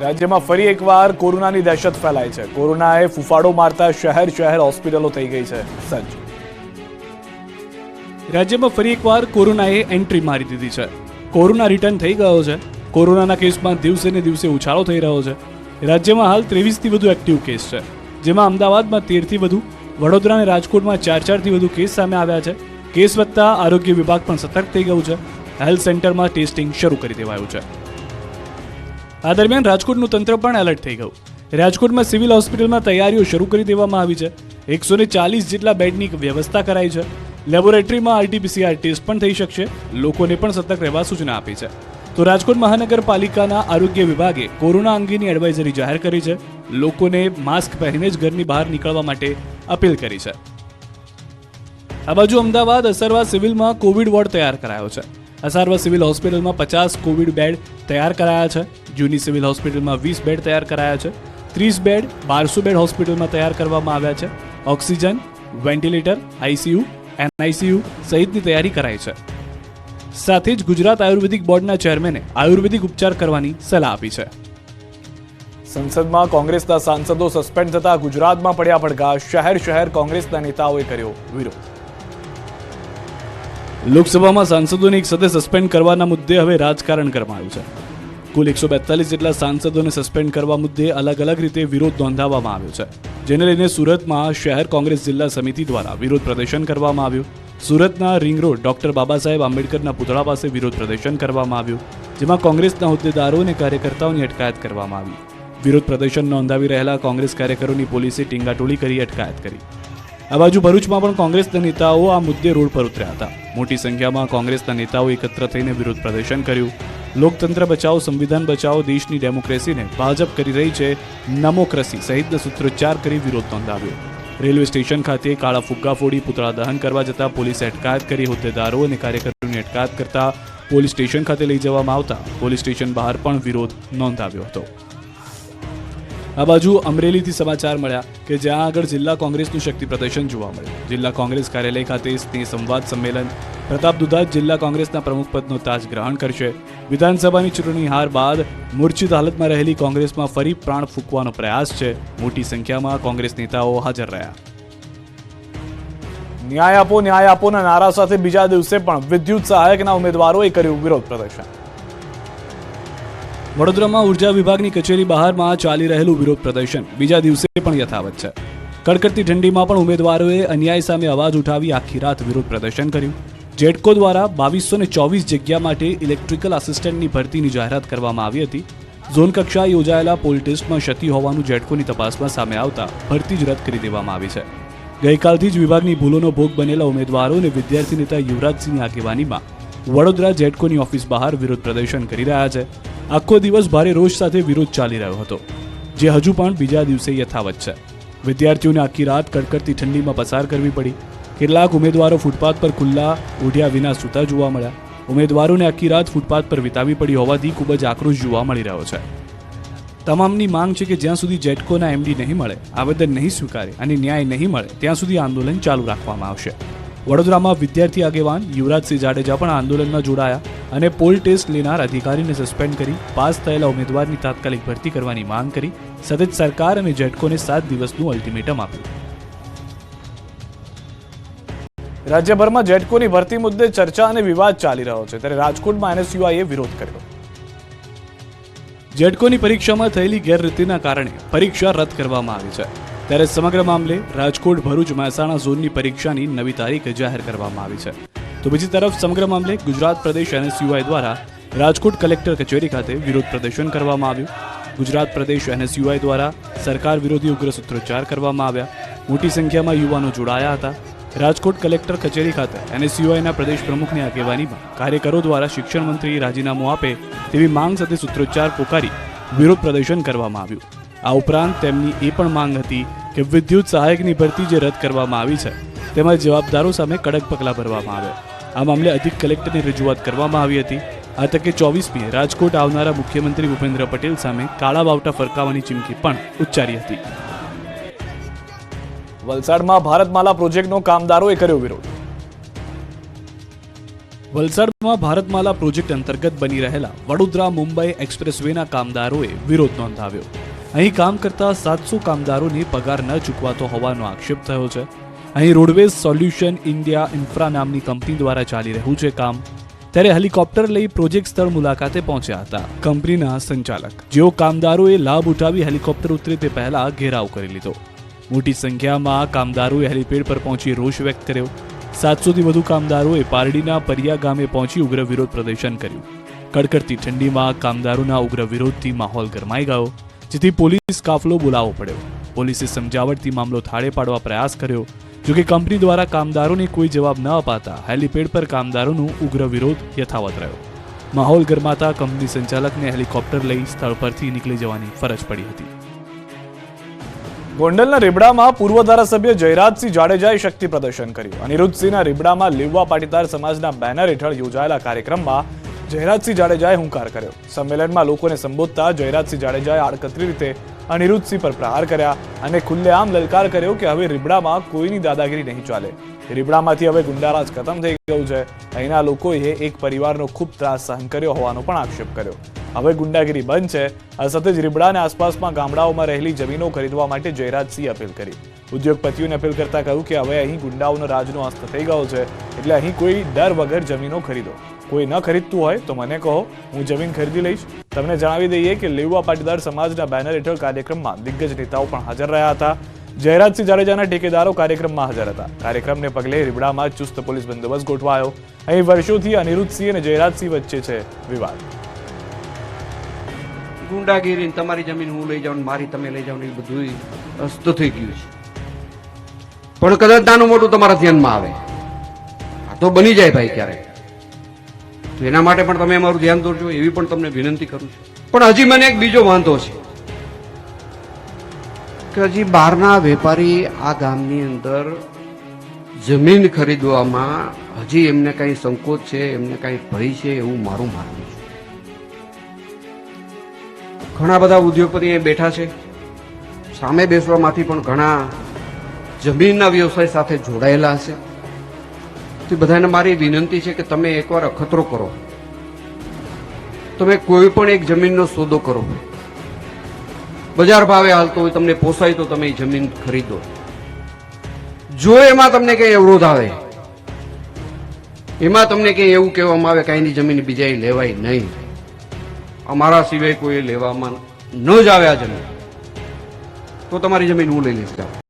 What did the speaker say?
રાજ્યમાં ફરી એકવાર કોરોનાની દહેશત ફેલાઈ છે. કોરોનાએ ફૂફાડો મારતા શહેર હોસ્પિટલો થઈ ગઈ છે સજ્જ. રાજ્યમાં ફરી એકવાર કોરોનાએ એન્ટ્રી મારી દીધી છે. કોરોના રિટર્ન થઈ ગયો છે. કોરોનાના કેસમાં દિવસે ને દિવસે ઉછાળો થઈ રહ્યો છે. રાજ્યમાં હાલ 23થી વધુ એક્ટિવ કેસ છે, જેમાં અમદાવાદમાં 13થી વધુ, વડોદરા અને રાજકોટમાં 4થી વધુ કેસ સામે આવ્યા છે. કેસ વધતા આરોગ્ય વિભાગ પણ સતર્ક થઈ ગયું છે. હેલ્થ સેન્ટરમાં ટેસ્ટિંગ શરૂ કરી દેવાયું છે. આ દરમિયાન રાજકોટનું તંત્ર પણ એલર્ટ થઈ ગયું. રાજકોટમાં સિવિલ હોસ્પિટલમાં તૈયારીઓ શરૂ કરી દેવામાં આવી છે. 140 જેટલા બેડની વ્યવસ્થા કરાઈ છે. લેબોરેટરીમાં RT-PCR ટેસ્ટ પણ થઈ શકશે. લોકોને પણ સતર્ક રહેવા સૂચના આપી છે. તો રાજકોટ મહાનગરપાલિકાના આરોગ્ય વિભાગે કોરોના અંગેની એડવાઇઝરી જાહેર કરી છે. લોકોને માસ્ક પહેરીને જ ઘરની બહાર નીકળવા માટે અપીલ કરી છે. આ બાજુ અમદાવાદ અસરવા સિવિલમાં કોવિડ વોર્ડ તૈયાર કરાયો છે. અસારવા સિવિલ હોસ્પિટલમાં 50 કોવિડ બેડ તૈયાર કરાયા છે. જૂની સિવિલ હોસ્પિટલમાં 20 બેડ તૈયાર કરાયા છે. 30 બેડ 1200 બેડ હોસ્પિટલમાં તૈયાર કરવામાં આવ્યા છે. ઓક્સિજન, વેન્ટિલેટર, ICU, NICU સહિતની તૈયારી કરાઈ છે. સાથે જ ગુજરાત આયુર્વેદિક બોર્ડના ચેરમેને આયુર્વેદિક ઉપચાર કરવાની સલાહ આપી છે. સંસદમાં કોંગ્રેસના સાંસદો સસ્પેન્ડ થતા ગુજરાતમાં પડ્યા પડઘા. શહેર કોંગ્રેસના નેતાઓએ કર્યો વિરોધ. લોકસભામાં સાંસદોને એક સાથે સસ્પેન્ડ કરવાના મુદ્દે હવે રાજકારણ ગરમાયું છે. કુલ 142 જેટલા સાંસદોને સસ્પેન્ડ કરવા મુદ્દે અલગ રીતે વિરોધ નોંધાવવામાં આવ્યો છે, જેને લઈને સુરતમાં શહેર કોંગ્રેસ જિલ્લા સમિતિ દ્વારા વિરોધ પ્રદર્શન કરવામાં આવ્યું. સુરતના ring road doctor Baba Saheb આંબેડકરના પુતળા પાસે વિરોધ પ્રદર્શન કરવામાં આવ્યું, જેમાં કોંગ્રેસના હોદ્દેદારો અને કાર્યકર્તાઓની અટકાયત કરવામાં આવી. વિરોધ પ્રદર્શન નોંધાવી રહેલા કોંગ્રેસ કાર્યકરોની પોલીસે ટીંગાટોળી કરી અટકાયત કરી. આ બાજુ ભરૂચમાં પણ કોંગ્રેસના નેતાઓ આ મુદ્દે રોડ પર ઉતર્યા હતા. મોટી સંખ્યામાં કોંગ્રેસના નેતાઓ એકત્ર થઈને વિરોધ પ્રદર્શન કર્યું. લોકતંત્ર બચાવો, સંવિધાન બચાવો, દેશની ડેમોક્રેસીને ભાજપ કરી રહી છે, નમોક્રેસી સહિતના સૂત્રોચ્ચાર કરી વિરોધ નોંધાવ્યો. રેલવે સ્ટેશન ખાતે કાળા ફુગ્ગા ફોડી પુતળા દહન કરવા જતા પોલીસે અટકાયત કરી. હોદ્દેદારો અને કાર્યકરોની અટકાયત કરતા પોલીસ સ્ટેશન ખાતે લઈ જવામાં આવતા પોલીસ સ્ટેશન બહાર પણ વિરોધ નોંધાવ્યો હતો. આ બાજુ અમરેલીથી સમાચાર મળ્યા કે જ્યાં આગળ જિલ્લા કોંગ્રેસનું શક્તિ પ્રદર્શન જોવા મળ્યું. જિલ્લા કોંગ્રેસ કાર્યાલય ખાતે સ્નેહ સંવાદ સંમેલન. પ્રતાપ દુધાત જિલ્લા કોંગ્રેસના પ્રમુખ પદનો તાજ ગ્રહણ કરશે. વિધાનસભાની ચૂંટણી હાર બાદ મૂર્છિત હાલતમાં રહેલી કોંગ્રેસમાં ફરી પ્રાણ ફૂંકવાનો પ્રયાસ છે. મોટી સંખ્યામાં કોંગ્રેસ નેતાઓ હાજર રહ્યા. ન્યાય આપોના નારા સાથે બીજા દિવસે પણ વિદ્યુત સહાયકના ઉમેદવારોએ કર્યું વિરોધ પ્રદર્શન. વડોદરામાં ઉર્જા વિભાગની કચેરી બહારમાં ચાલી રહેલું વિરોધ પ્રદર્શન બીજા દિવસે પણ યથાવત છે. કડકડતી ઠંડીમાં પણ ઉમેદવારોએ અન્યાય સામે અવાજ ઉઠાવી આખી રાત વિરોધ પ્રદર્શન કર્યું. જેટકો દ્વારા 2224 જગ્યા માટે ઇલેક્ટ્રિકલ આસિસ્ટન્ટની ભરતીની જાહેરાત કરવામાં આવી હતી. ઝોન કક્ષાએ યોજાયેલા પોલ ટેસ્ટમાં ક્ષતિ હોવાનું જેટકોની તપાસમાં સામે આવતા ભરતી જ રદ કરી દેવામાં આવી છે. ગઈકાલથી જ વિભાગની ભૂલોનો ભોગ બનેલા ઉમેદવારો અને વિદ્યાર્થી નેતા યુવરાજસિંહની આગેવાનીમાં વડોદરા જેટકોની ઓફિસ બહાર વિરોધ પ્રદર્શન કરી રહ્યા છે. આખો દિવસ ભારે રોષ સાથે વિરોધ ચાલી રહ્યો હતો, જે હજુ પણ બીજા દિવસે યથાવત છે. વિદ્યાર્થીઓને આખી રાત કડકડતી ઠંડીમાં પસાર કરવી પડી. કેટલાક ઉમેદવારો ફૂટપાથ પર ખુલ્લા ઓઢ્યા વિના સૂતા જોવા મળ્યા. ઉમેદવારોને આખી રાત ફૂટપાથ પર વિતાવી પડી હોવાથી ખૂબ જ આક્રોશ જોવા મળી રહ્યો છે. તમામની માંગ છે કે જ્યાં સુધી જેટકોના MD નહીં મળે, આવેદન નહીં સ્વીકારે અને ન્યાય નહીં મળે ત્યાં સુધી આંદોલન ચાલુ રાખવામાં આવશે. વડોદરામાં વિદ્યાર્થી આગેવાન યુવરાજસિંહ જાડેજા પણ આંદોલનમાં જોડાયા અને પોલ ટેસ્ટ લેનાર અધિકારીને સસ્પેન્ડ કરી પાસ થયેલા ઉમેદવારની તાત્કાલિક ભરતી કરવાની માંગ કરી. સાથે જ સરકાર અને જેટકોને 7 દિવસનું અલ્ટિમેટમ આપ્યું. રાજ્યભરમાં જેટકોની ભરતી મુદ્દે ચર્ચા અને વિવાદ ચાલી રહ્યો છે, ત્યારે રાજકોટમાં NSUIએ વિરોધ કર્યો. જેટકોની પરીક્ષામાં થયેલી ગેરરીતિના કારણે પરીક્ષા રદ કરવામાં આવી છે. ત્યારે સમગ્ર મામલે રાજકોટ, ભરૂચ, મહેસાણા ઝોનની પરીક્ષાની નવી તારીખ જાહેર કરવામાં આવી છે. તો બીજી તરફ સમગ્ર મામલે ગુજરાત પ્રદેશ NSUI દ્વારા રાજકોટ કલેક્ટર કચેરી ખાતે વિરોધ પ્રદર્શન કરવામાં આવ્યું. ગુજરાત પ્રદેશ NSUI દ્વારા સરકાર વિરોધી ઉગ્ર સૂત્રોચ્ચાર કરવામાં આવ્યા. મોટી સંખ્યામાં યુવાનો જોડાયા હતા. રાજકોટ કલેક્ટર કચેરી ખાતે NSUIના પ્રદેશ પ્રમુખની આગેવાનીમાં કાર્યકરો દ્વારા શિક્ષણ મંત્રી રાજીનામું આપે તેવી માંગ સાથે સૂત્રોચ્ચાર પોકારી વિરોધ પ્રદર્શન કરવામાં આવ્યું. આ ઉપરાંત તેમની એ પણ માંગ હતી કે વિદ્યુત સહાયકની ભરતી જે રદ કરવામાં આવી છે તેમાં જવાબદારો સામે કડક પગલાં ભરવામાં આવે. આ મામલે અધિક કલેક્ટરને રજૂઆત કરવામાં આવી હતી. આ તકે 24મીએ રાજકોટ આવનારા મુખ્યમંત્રી ભૂપેન્દ્ર પટેલ સામે કાળા બાવટા ફરકાવવાની ચીમકી પણ ઉચ્ચારી હતી. વલસાડમાં ભારતમાલા પ્રોજેક્ટનો કામદારોએ કર્યો વિરોધ. વલસાડમાં ભારતમાલા પ્રોજેક્ટ અંતર્ગત બની રહેલા વડોદરા મુંબઈ એક્સપ્રેસવેના કામદારોએ વિરોધ નોંધાવ્યો. અહીં કામ કરતા 700 કામદારોને પગાર ન ચૂકવાતો હોવાનો આક્ષેપ થયો છે. અહીં રોડવેઝ સોલ્યુશન ઇન્ડિયા ઇન્ફ્રા નામની કંપની દ્વારા ચાલી રહ્યું છે કામ. ત્યારે હેલિકોપ્ટર લઈ પ્રોજેક્ટ સ્થળ મુલાકાતે પહોંચ્યા હતા કંપનીના સંચાલક, જેઓ કામદારોએ લાભ ઉઠાવી હેલિકોપ્ટર ઉતરે તે પહેલા ઘેરાવ કરી લીધો. મોટી સંખ્યામાં કામદારોએ હેલિપેડ પર પહોંચી રોષ વ્યક્ત કર્યો. 700થી વધુ કામદારોએ પારડીના પરિયા ગામે પહોંચી ઉગ્ર વિરોધ પ્રદર્શન કર્યું. કડકડતી ઠંડીમાં કામદારોના ઉગ્ર વિરોધથી માહોલ ગરમાઈ ગયો, જેથી પોલીસ કાફલો બોલાવવો પડ્યો. પોલીસે સમજાવટથી મામલો થાળે પાડવા પ્રયાસ કર્યો. જોકે કંપની દ્વારા કામદારોને કોઈ જવાબ ન અપાતા હેલિપેડ પર કામદારોનો ઉગ્ર વિરોધ યથાવત રહ્યો. માહોલ ગરમાતા કંપની સંચાલકને હેલિકોપ્ટર લઈ સ્થળ પરથી નીકળી જવાની ફરજ પડી હતી. ગોંડલના રીબડામાં પૂર્વ ધારાસભ્ય જયરાજસિંહ જાડેજાએ શક્તિ પ્રદર્શન કર્યું. અનિરુદ્ધસિંહના રીબડામાં લીવવા પાટીદાર સમાજના બેનર હેઠળ યોજાયેલા કાર્યક્રમમાં જયરાજસિંહ જાડેજાએ હુંકાર કર્યો. સંમેલનમાં લોકોને સંબોધતા જયરાજસિંહ જાડેજાએ આડકતરી રીતે અનિરુદ્ધસિંહ પર પ્રહાર કર્યા અને ખુલ્લેઆમ લલકાર કર્યો કે હવે રીબડામાં કોઈની દાદાગીરી નહીં ચાલે. રીબડામાંથી હવે ગુંડારાજ ખતમ થઈ ગયું છે. અહીંના લોકોએ એક પરિવારનો ખૂબ ત્રાસ સહન કર્યો હોવાનો પણ આક્ષેપ કર્યો. હવે ગુંડાગીરી બંધ છે. આ સાથે જ રીબડા અને આસપાસમાં ગામડાઓમાં રહેલી જમીનો ખરીદવા માટે જયરાજસિંહે અપીલ કરી. ઉદ્યોગપતિઓને અપીલ કરતા કહ્યું કે હવે અહીં ગુંડાઓનો રાજનો અંત થઈ ગયો છે, એટલે અહીં કોઈ ડર વગર જમીનો ખરીદો. કોઈ ન ખરીદતું હોય તો મને કહો, હું જમીન ખરીદી લઈશ. તમને જણાવી દઈએ કે લેવા પાટીદાર સમાજના બેનર હેઠળ કાર્યક્રમમાં દિગ્ગજ નેતાઓ પણ હાજર રહ્યા હતા. જયરાજસિંહ જાડેજાના ઠેકેદારો કાર્યક્રમમાં હાજર હતા. કાર્યક્રમને પગલે રીબડામાં ચુસ્ત પોલીસ બંદોબસ્ત ગોઠવાયો. અહીં વર્ષોથી અનિરુદ્ધસિંહ અને જયરાજસિંહ વચ્ચે છે વિવાદ. ગુંડાગીરી, તમારી જમીન હું લઈ જાઉં, મારી તમે લઈ જાઉં, એ બધું અસ્ત થઈ ગયું છે. પણ કદાચ નાનું મોટું તમારા ધ્યાનમાં આવે, આ તો બની જાય ભાઈ ક્યારેક, તો એના માટે પણ તમે અમારું ધ્યાન દોરજો એવી પણ તમને વિનંતી કરું છું. પણ હજી મને એક બીજો વાંધો છે કે હજી બહારના વેપારી આ ગામની અંદર જમીન ખરીદવામાં હજી એમને કઈ સંકોચ છે, એમને કઈ ભય છે, એવું મારું માનવું છે. ઘણા બધા ઉદ્યોગપતિ અહીં બેઠા છે, સામે બેસવામાંથી પણ ઘણા જમીનના વ્યવસાય સાથે જોડાયેલા હશે. તે બધાને મારી વિનંતી છે કે તમે એકવાર અખતરો કરો, તમે કોઈ પણ એક જમીનનો સોદો કરો. બજાર ભાવે હાલતો હોય, તમને પોસાય તો તમે એ જમીન ખરીદો. જો એમાં તમને કઈ અવરોધ આવે, એમાં તમને કઈ એવું કહેવામાં આવે કે એની જમીન બીજાએ લેવાય નહીં, અમારા સિવાય કોઈ લેવામાં ન જ આવે આ જમીન, તો તમારી જમીન હું લઈ લઈશ.